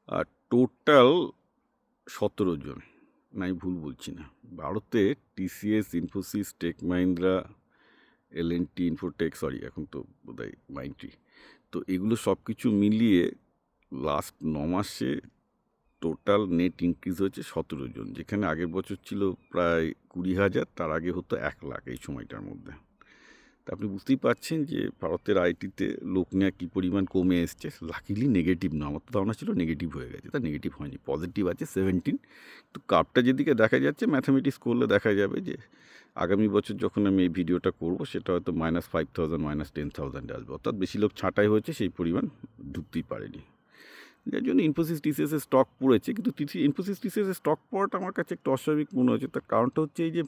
আর total 17 জন, না আমি ভুল বলছি না, ভারতে TCS, Infosys, tech Mahindra, LNT, Infotech, sorry এখন তো বোধহয় মাইন্ডট্রি, তো এগুলো সব কিছু মিলিয়ে লাস্ট 9 মাসে টোটাল নেট ইনক্রিজ হয়েছে 17 জন, যেখানে আগের বছর ছিল প্রায় 20,000, তার আগে হতো 1,00,000 এই সময়টার মধ্যে। তা আপনি বুঝতেই পারছেন যে ভারতের আইটিতে লোক নেওয়া কী পরিমাণ কমে এসছে। লাকিলি নেগেটিভ না, আমার তো ধারণা ছিল নেগেটিভ হয়ে গেছে, তা নেগেটিভ হয়নি, পজিটিভ আছে 17। তো কাপটা যেদিকে দেখা যাচ্ছে, ম্যাথামেটিক্স করলে দেখা যাবে যে আগামী বছর যখন আমি এই ভিডিওটা করব সেটা হয়তো -5,000 -10,000 আসবে, অর্থাৎ বেশি লোক ছাঁটাই হয়েছে, সেই পরিমাণ ঢুকতেই পারেনি, যার জন্য ইনফোসিস টিসিএসের স্টক পড়েছে। কিন্তু ইনফোসিস টিসিএসের স্টক পড়াটা আমার কাছে একটু অস্বাভাবিক মনে হয়েছে। তার কারণটা হচ্ছে এই যে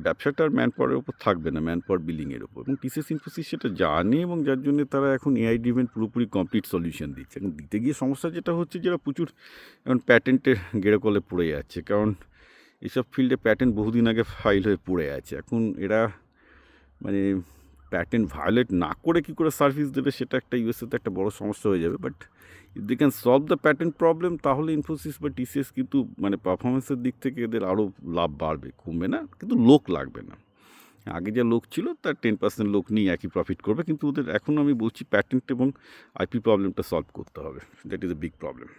ব্যবসাটার ম্যান পাওয়ারের ওপর থাকবে না, ম্যান পাওয়ার বিলিংয়ের ওপর, এবং টিসিএস ইনফোসিস সেটা জানে, এবং যার জন্য তারা এখন এআই ড্রিভেন পুরোপুরি কমপ্লিট সলিউশন দিচ্ছে। এখন দিতে গিয়ে সমস্যা যেটা হচ্ছে, যারা প্রচুর এখন প্যাটেন্টের গেড়ে পড়ে যাচ্ছে, কারণ এসব ফিল্ডে প্যাটেন্ট বহুদিন আগে ফাইল হয়ে পড়ে আছে। এখন এরা মানে প্যাটেন্ট ভায়োলেট না করে কী করে সার্ভিস দেবে, সেটা একটা ইউএসএতে একটা বড় সমস্যা হয়ে যাবে। But if they can solve the patent problem, তাহলে ইনফোসিস বা টিসিএস কিন্তু মানে পারফরমেন্সের দিক থেকে এদের আরও লাভ বাড়বে, কমবে না, কিন্তু লোক লাগবে না। আগে যা লোক ছিল তার 10% লোক নিয়ে একই প্রফিট করবে, কিন্তু ওদের এখন আমি বলছি প্যাটেন্ট এবং আইপি প্রবলেমটা সলভ করতে হবে। That is a big problem.